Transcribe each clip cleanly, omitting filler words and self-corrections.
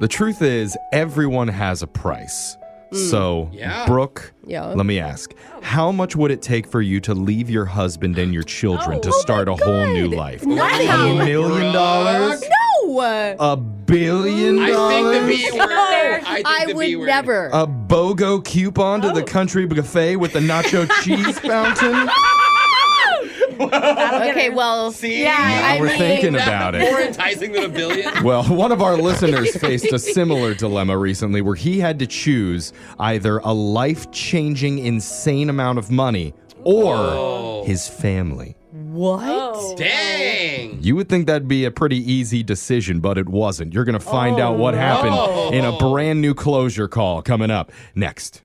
The truth is, everyone has a price. So, Brooke, let me ask, how much would it take for you to leave your husband and your children to start a whole new life? Nothing. $1 million? No. $1 billion? I think the B word. I the would B word. never. A BOGO coupon to the country buffet with the nacho cheese fountain? Okay, well, See? Now we're thinking about it. More enticing than $1 billion. Well, one of our listeners faced a similar dilemma recently where he had to choose either a life-changing, insane amount of money or his family. what? Dang. You would think that'd be a pretty easy decision, but it wasn't. You're going to find out what happened in a brand new closure call coming up next.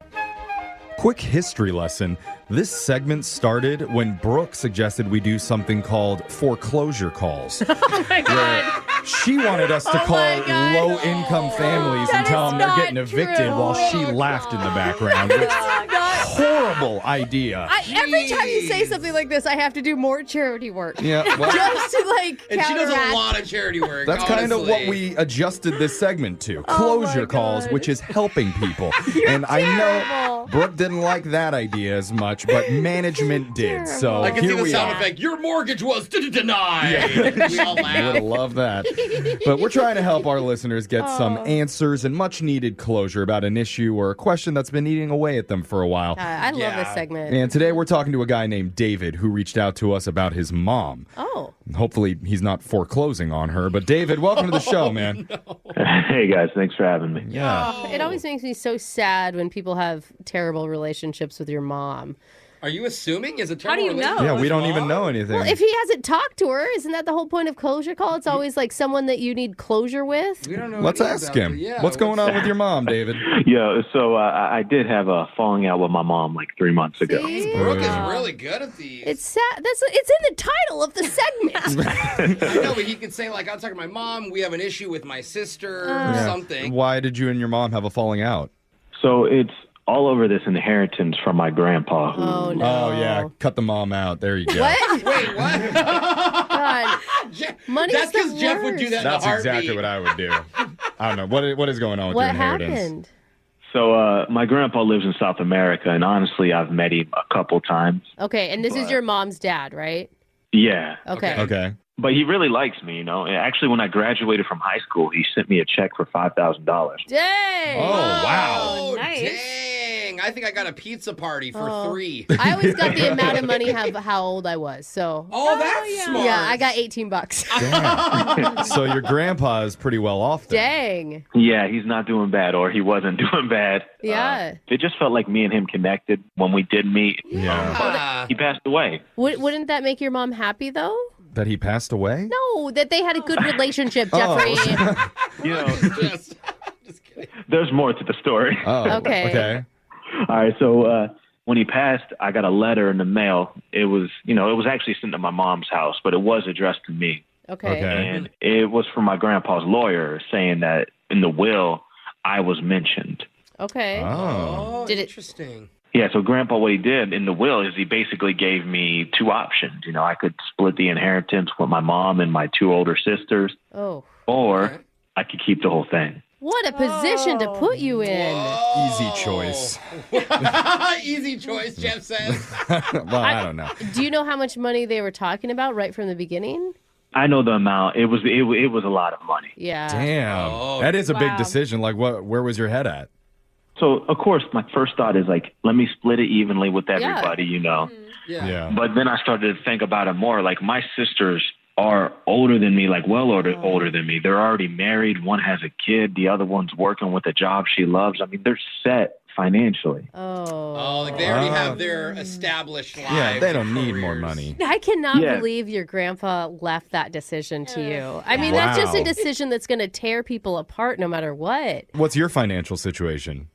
Quick history lesson. This segment started when Brooke suggested we do something called foreclosure calls. Oh my God. She wanted us to call low-income families and tell them they're not getting evicted true. while she laughed in the background. Which, horrible idea. Every time you say something like this, I have to do more charity work. Yeah, well, Just to like And she does counteract. a lot of charity work. that's kind of what honestly. we adjusted this segment to. Oh Closure calls, which is helping people. And I know Brooke didn't like that idea as much, but management did. So I can see here the we sound are. effect. Your mortgage was denied. We all I would laugh. have loved that. But we're trying to help our listeners get some answers and much needed closure about an issue or a question that's been eating away at them for a while. I love this segment. And today we're talking to a guy named David who reached out to us about his mom. Oh. Hopefully he's not foreclosing on her. But David, welcome to the show, man. Hey guys, thanks for having me. Yeah. It always makes me so sad when people have terrible relationships with your mom. Are you assuming? Is it How do you know? Yeah, we don't even know anything. Well, if he hasn't talked to her, isn't that the whole point of closure call? It's always like someone that you need closure with. We don't know. Let's anything ask about him. it. Yeah, What's going on with your mom, David? Yeah, so I did have a falling out with my mom like 3 months ago. See? Brooke is really good at these. It's sad. It's in the title of the segment. I know, but he could say, like, I'm talking to my mom. We have an issue with my sister or something. Why did you and your mom have a falling out? So it's all over this inheritance from my grandpa. Oh no. Oh, yeah. Cut the mom out. There you go. What? Wait, what? God. Money's That's the because Jeff would do worst. that That's in a heartbeat. exactly what I would do. I don't know. What is going on with your What inheritance? happened? So my grandpa lives in South America, and honestly, I've met him a couple times. Okay, and this is your mom's dad, right? Yeah. Okay. Okay. But he really likes me, you know. Actually, when I graduated from high school, he sent me a check for $5,000. Dang. Oh, wow. Oh, Nice. dang. I think I got a pizza party for Oh. 3. I always got the amount of money how old I was. So Oh, that's smart. yeah, I got $18. Damn. So your grandpa is pretty well off then. Dang. Yeah, he's not doing bad, or he wasn't doing bad. Yeah. It just felt like me and him connected when we did meet. Yeah. He passed away. Wouldn't that make your mom happy though? That he passed away? No, that they had a good relationship, Jeffrey. You know, just kidding. there's more to the story. Oh. Okay. Okay. All right, so when he passed, I got a letter in the mail. It was actually sent to my mom's house, but it was addressed to me. Okay. Okay. And it was from my grandpa's lawyer saying that in the will, I was mentioned. Okay. Oh. Oh, Did it- interesting. Yeah, so Grandpa, what he did in the will is he basically gave me 2 options. You know, I could split the inheritance with my mom and my 2 older sisters, Oh. or Okay. I could keep the whole thing. What a position to put you in. Easy choice. Easy choice, Jeff says. Well, I don't know. Do you know how much money they were talking about right from the beginning? I know the amount. It was a lot of money. Yeah. Damn. Oh. That is a big Wow. decision. Like, where was your head at? So, of course, my first thought is like, let me split it evenly with everybody, you know. Yeah. But then I started to think about it more. Like, my sisters are older than me, like well older than me. They're already married. One has a kid. The other one's working with a job she loves. I mean, they're set financially. Oh, like they already have their established lives. Yeah, they don't and need more careers. money. I cannot Yeah. believe your grandpa left that decision to you. I mean, that's just a Wow. decision that's going to tear people apart no matter what. What's your financial situation?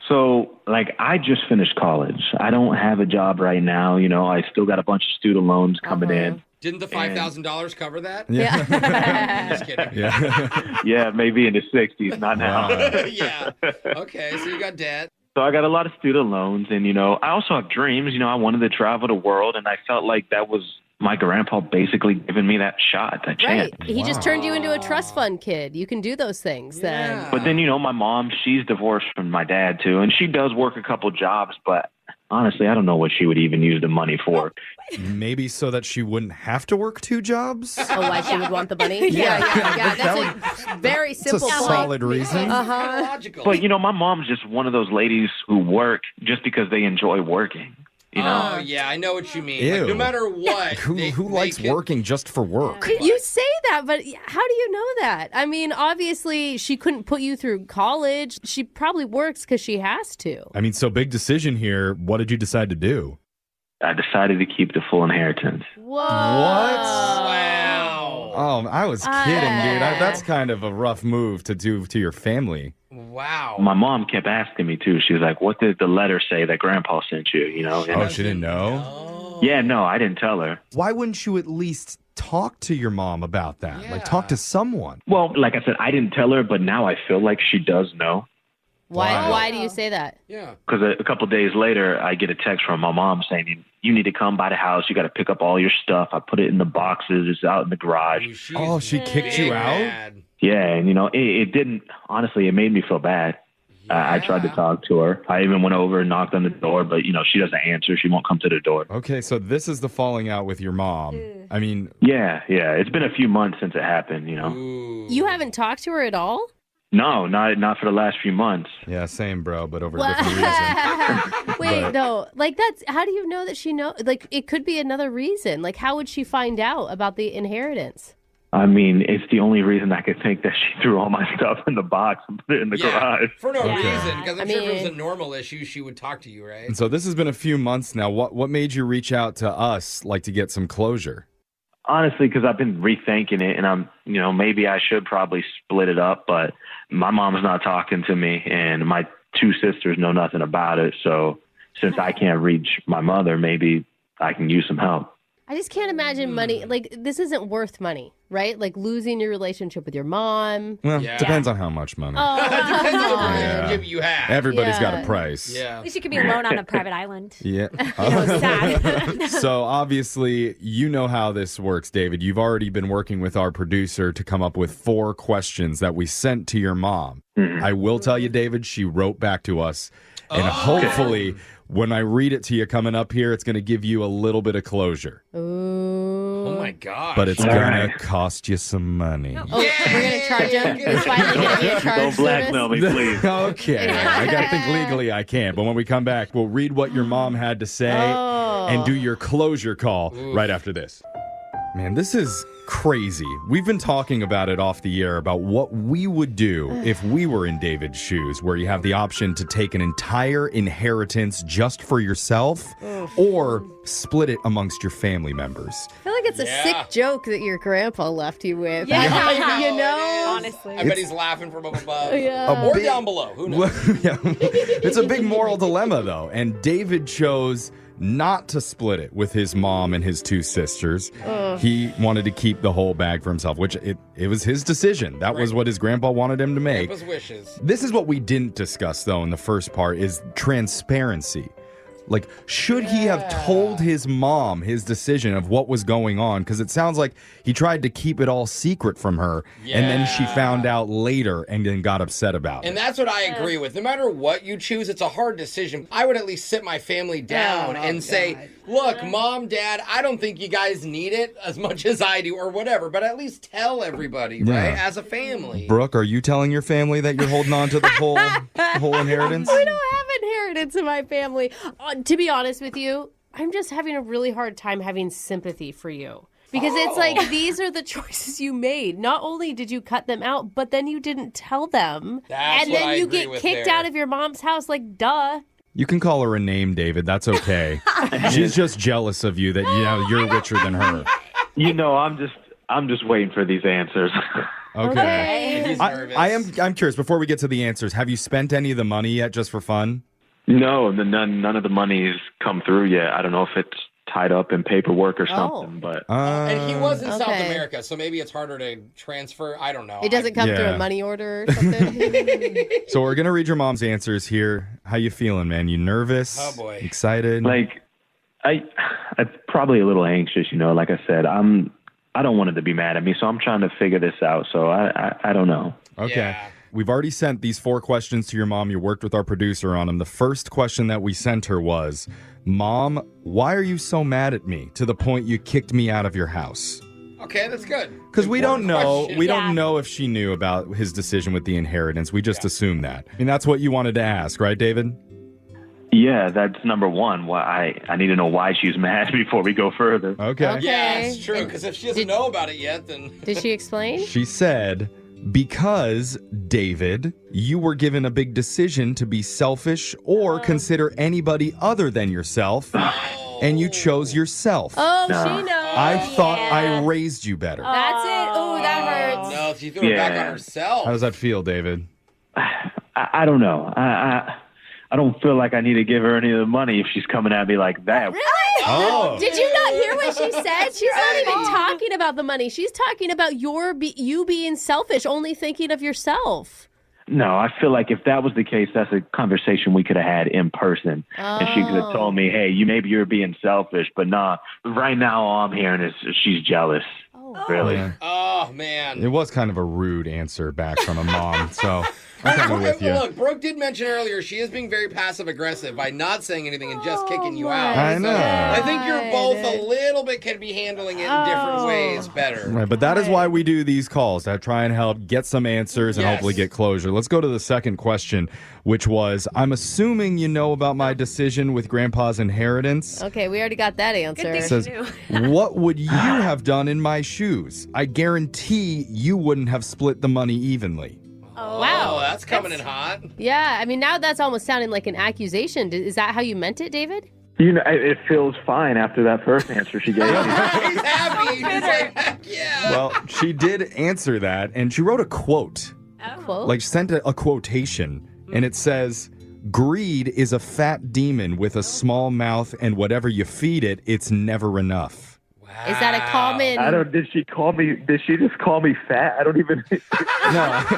So, like, I just finished college. I don't have a job right now. You know, I still got a bunch of student loans coming in. Didn't the $5,000 cover that? Yeah. Just kidding. Yeah. Yeah, maybe in the 60s, not now. Yeah. Okay, so you got debt. So I got a lot of student loans, and, you know, I also have dreams. You know, I wanted to travel the world, and I felt like that was my grandpa basically giving me that shot, that chance. Right. He just turned you into a trust fund kid. You can do those things then. But then, my mom, she's divorced from my dad too, and she does work a couple jobs, but honestly, I don't know what she would even use the money for. Maybe so that she wouldn't have to work 2 jobs? Oh, why she would want the money? Yeah. That's a very It's a simple point. solid reason. Logical. But, my mom's just one of those ladies who work just because they enjoy working. Oh, yeah, I know what you mean. Ew. Like, no matter what. Who likes working just for work? You say that, but how do you know that? I mean, obviously, she couldn't put you through college. She probably works because she has to. I mean, so big decision here. What did you decide to do? I decided to keep the full inheritance. Whoa. Wow. Oh, I was kidding, dude. That's kind of a rough move to do to your family. Wow. My mom kept asking me, too. She was like, what did the letter say that Grandpa sent you, Oh, she didn't know? Yeah, no, I didn't tell her. Why wouldn't you at least talk to your mom about that? Like, talk to someone. Well, like I said, I didn't tell her, but now I feel like she does know. Why do you say that? Yeah. Because a couple of days later, I get a text from my mom saying, you need to come by the house. You got to pick up all your stuff. I put it in the boxes. It's out in the garage. Oh, she kicked you out? Mad. Yeah, and, it didn't, honestly, it made me feel bad. I tried to talk to her. I even went over and knocked on the door, but, she doesn't answer. She won't come to the door. Okay, so this is the falling out with your mom. I mean... Yeah. It's been a few months since it happened, Ooh. You haven't talked to her at all? No, not for the last few months. Yeah, same, bro, but over a different reason. Wait, no. Like, how do you know that she knows? Like, it could be another reason. Like, how would she find out about the inheritance? I mean, it's the only reason I could think that she threw all my stuff in the box and put it in the garage. For no reason, because I'm sure if it was mean- a normal issue, she would talk to you, right? And so this has been a few months now. What made you reach out to us, like, to get some closure? Honestly, because I've been rethinking it, and I'm, maybe I should probably split it up, but my mom's not talking to me, and my 2 sisters know nothing about it. So since I can't reach my mother, maybe I can use some help. I just can't imagine money. Like, this isn't worth money, right? Like, losing your relationship with your mom. Well, Yeah. depends on how much money. Oh, Depends on the come on. relationship you have. Everybody's got a Yeah. price. Yeah. At least you could be alone on a private island. Yeah. Sad. So obviously, you know how this works, David. You've already been working with our producer to come up with 4 questions that we sent to your mom. I will tell you, David, she wrote back to us. And hopefully, when I read it to you coming up here, it's going to give you a little bit of closure. Ooh. Oh, my gosh. But it's All going right. to cost you some money. Oh, we're going to charge him. He's finally going to be a charge Don't blackmail service. me, please. Okay. I got to think legally I can't. But when we come back, we'll read what your mom had to say and do your closure call right after this. Man, this is crazy. We've been talking about it off the air about what we would do if we were in David's shoes, where you have the option to take an entire inheritance just for yourself or split it amongst your family members. I feel like it's a sick joke that your grandpa left you with. Yeah. You know? Honestly. I bet he's laughing from up above. Yeah. Or down below. Who knows? Well, yeah. It's a big moral dilemma, though. And David chose not to split it with his mom and his 2 sisters. He wanted to keep the whole bag for himself, which it was his decision. That was what his grandpa wanted him to make. Grandpa's wishes. This is what we didn't discuss, though, in the first part, is transparency. Like, should he have told his mom his decision of what was going on? Because it sounds like he tried to keep it all secret from her, and then she found out later and then got upset about And it. that's what I agree with. No matter what you choose, it's a hard decision. I would at least sit my family down and say, look, Mom, Dad, I don't think you guys need it as much as I do or whatever, but at least tell everybody, right? As a family. Brooke, are you telling your family that you're holding on to the whole inheritance? We don't have inheritance in my family. To be honest with you, I'm just having a really hard time having sympathy for you. Because it's like, these are the choices you made. Not only did you cut them out, but then you didn't tell them. That's and what then I you agree get with kicked there. out of your mom's house, like, duh. You can call her a name, David. That's okay. She's just jealous of you that you're richer than her. I'm just waiting for these answers. Okay. He's nervous. I'm curious, before we get to the answers, have you spent any of the money yet just for fun? No, none of the money's come through yet. I don't know if it's tied up in paperwork or something, but And he was in South Okay. America, so maybe it's harder to transfer. I don't know. It doesn't come through Yeah. a money order or something. So we're going to read your mom's answers here. How you feeling, man? You nervous? Oh, boy. Excited? like I'm probably a little anxious, like I said. I don't want her to be mad at me, so I'm trying to figure this out. So I don't know. Okay. Yeah. We've already sent these 4 questions to your mom. You worked with our producer on them. The first question that we sent her was, Mom, why are you so mad at me to the point you kicked me out of your house? Okay, that's good. Because we don't know. Question. We don't know if she knew about his decision with the inheritance. We just assume that. I mean, that's what you wanted to ask, right, David? Yeah, that's number one. Why I need to know why she's mad before we go further. Okay. Yeah, Okay. it's true. Because if she doesn't know about it yet, then Did she explain? She said, because, David, you were given a big decision to be selfish or consider anybody other than yourself, and you chose yourself. Oh, she knows. I thought I raised you better. That's it. Oh, that hurts. no, she threw it back on herself. How does that feel, David? I don't know. I don't feel like I need to give her any of the money if she's coming at me like that. Really? Oh. Did you not hear what she said? She's not even talking about the money. She's talking about you being selfish, only thinking of yourself. No, I feel like if that was the case, that's a conversation we could have had in person. And she could have told me, hey, maybe you're being selfish, but nah, right now all I'm hearing is she's jealous. Really? Yeah. Oh, man. It was kind of a rude answer back from a mom, so I'm kind of with you. Look, Brooke did mention earlier she is being very passive-aggressive by not saying anything and just kicking you out. I know. I think you're both a little bit can be handling it in different ways better. Right, but that is why we do these calls, to try and help get some answers and Yes. hopefully get closure. Let's go to the second question, which was, I'm assuming you know about my decision with Grandpa's inheritance. Okay, we already got that answer. Good It thing says, she knew. what would you have done in my shoes? I guarantee you wouldn't have split the money evenly. Wow. Oh, that's coming in hot. Yeah, I mean, now that's almost sounding like an accusation. Is that how you meant it, David? It feels fine after that first answer she gave me. He's happy. He's like, heck yeah. Well, she did answer that, and she wrote a quote, Quote? like sent a quotation, and it says, greed is a fat demon with a small mouth, and whatever you feed it, it's never enough. Is that a common... Did she just call me fat? I don't even. No,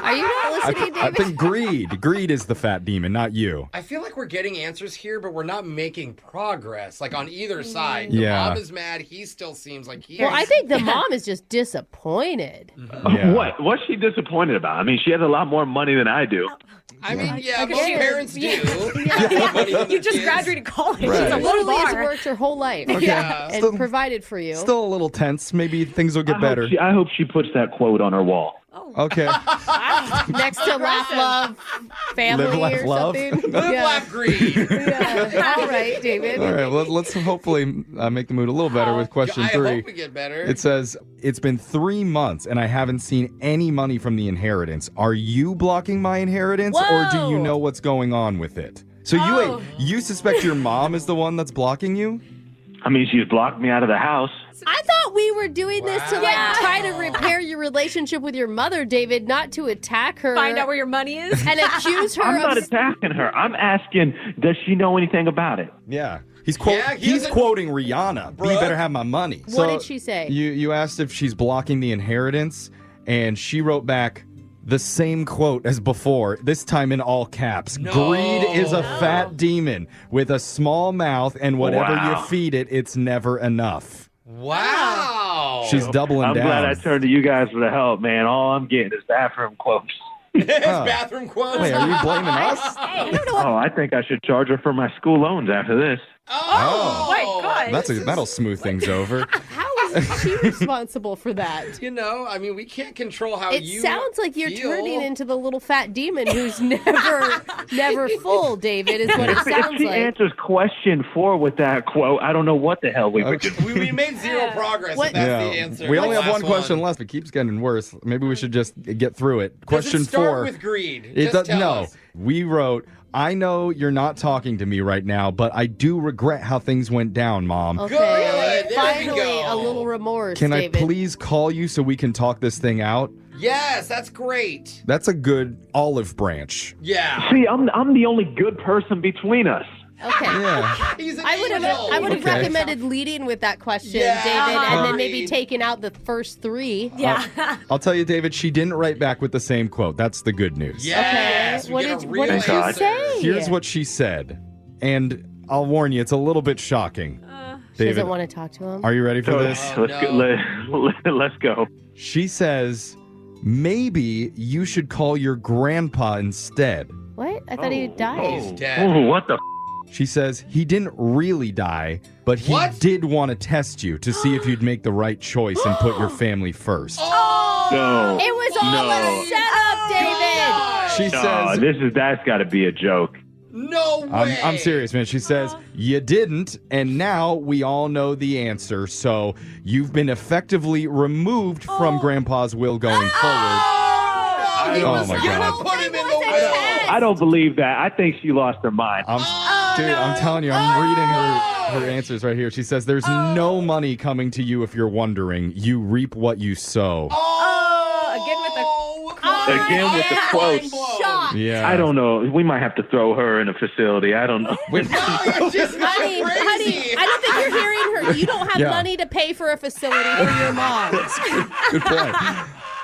Are you not listening, I David? think greed is the fat demon, not you. I feel like we're getting answers here, but we're not making progress. Like on either side. The Yeah. mom is mad. He still seems like he Well, is. I think the mom is just disappointed. Yeah. What's she disappointed about? I mean, she has a lot more money than I do. I mean, yeah, most Yeah. parents do. You just graduated college. Right. It's a low Literally has bar. worked her whole life Yeah. and Still- provided for you. Still a little tense. Maybe things will get better. I hope she puts that quote on her wall. Okay. Next to laugh, love, family, Live, laugh, or love. something. Live, Yeah. laugh, greed. Yeah. All right, David. All right, well, let's hopefully make the mood a little better with question I 3. hope we get better. It says, it's been 3 months and I haven't seen any money from the inheritance. Are you blocking my inheritance or do you Whoa. know what's going on with it? So you suspect your mom is the one that's blocking you? I mean, she's blocked me out of the house. I thought we were doing this to Wow. try to repair your relationship with your mother, David, not to attack her. Find out where your money is. and accuse her I'm not of... attacking her. I'm asking, does she know anything about it? Yeah. He's Yeah, he he's doesn't- quoting Rihanna. Brooke? You better have my money. What did she say? You asked if she's blocking the inheritance, and she wrote back the same quote as before, this time in all caps. No. Greed is a fat demon with a small mouth, and whatever Wow. you feed it, it's never enough. Wow. She's doubling I'm down. glad I turned to you guys for the help, man. All I'm getting is bathroom quotes. His bathroom quotes. Wait, are you blaming us? Hey, I don't know what. Oh, I think I should charge her for my school loans after this. Oh, my God. That'll smooth things over. How is she responsible for that? You know, I mean, we can't control how It you sounds like you're feel. turning into the little fat demon who's never full, David, is what it If sounds she like. answers question 4 with that quote, I don't know what the hell we would do. We made zero progress. What- If that's the answer. We only The have one last question left. It keeps getting worse. Maybe we should just get through it. Does Question it start 4. with greed? It Just does tell no. us. We wrote, I know you're not talking to me right now, but I do regret how things went down, Mom. Okay, Good. There we finally go. a little remorse, Can David. I please call you so we can talk this thing out? Yes, that's great. That's a good olive branch. Yeah. See, I'm the only good person between us. Okay. Yeah. He's an I would angel. have Okay. recommended leading with that question, Yeah. David, and then Agreed. maybe taking out the first 3. Yeah. I'll tell you, David, she didn't write back with the same quote. That's the good news. Yes. Okay. we What get a did real she answer. say? Here's what she said. And I'll warn you, it's a little bit shocking. She David, doesn't want to talk to him. are you ready for So, this? Oh, let's go. She says, maybe you should call your grandpa instead. What? I thought he died. He's dead. Oh, what the? She says he didn't really die, but he What? did want to test you to see if you'd make the right choice and put your family first. No. It was all No. a setup, David. She No, says, that's got to be a joke. No way. I'm serious, man. She says, you didn't, and now we all know the answer. So you've been effectively removed from Grandpa's will going forward. Oh, he Oh was my gonna God. put him in It the was a will. test. I don't believe that. I think she lost her mind. Dude, I'm telling you, I'm reading her answers right here. She says, there's no money coming to you if you're wondering. You reap what you sow. Again with the. Again with the quotes. Shock. Yeah. I don't know. We might have to throw her in a facility. I don't know. Wait, No, you're just not Honey, crazy. I don't think you're hearing her. You don't have Yeah. money to pay for a facility for your mom. good point.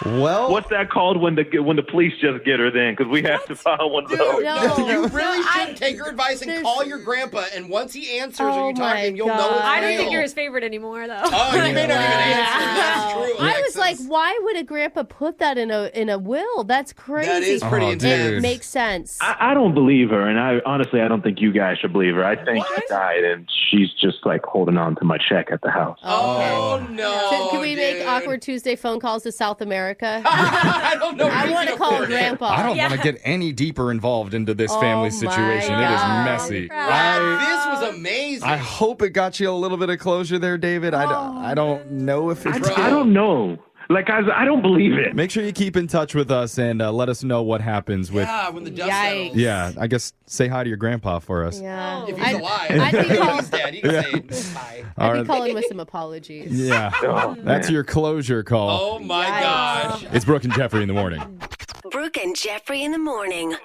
Well, What's that called when the police just get her then? Because we have to file one of Dude, those. no, you really No, should take her advice and call your grandpa. And once he answers or Oh you talk to him, my you'll know it's God. I don't real. think you're his favorite anymore, though. Oh, you may not even answer. Wow. That's true. I was like, Alexis. why would a grandpa put that in a will? That's crazy. That is pretty Oh, intense. dude. It makes sense. I don't believe her, and I honestly don't think you guys should believe her. I think she died, and she's just like holding on to my check at the house. Oh, no. So can we make dude. awkward Tuesday phone calls to South America? I don't know. if I we want to can call afford it. Grandpa. I don't want to get any deeper involved into this Oh family my situation. It is God. messy. This was amazing. I hope it got you a little bit of closure there, David. I don't know if it's Bro. I don't know. Like, I don't believe it. Make sure you keep in touch with us and let us know what happens with. Yeah, when the dust Yikes. settles. Yeah, I guess say hi to your grandpa for us. Yeah. If he's I'd- alive. I'd be If calling- he's dead. You can say hi. All I'd be right. calling with some apologies. Yeah, Oh, that's man. your closure call. Oh, my Yikes. gosh. It's Brooke and Jeffrey in the morning. Brooke and Jeffrey in the morning.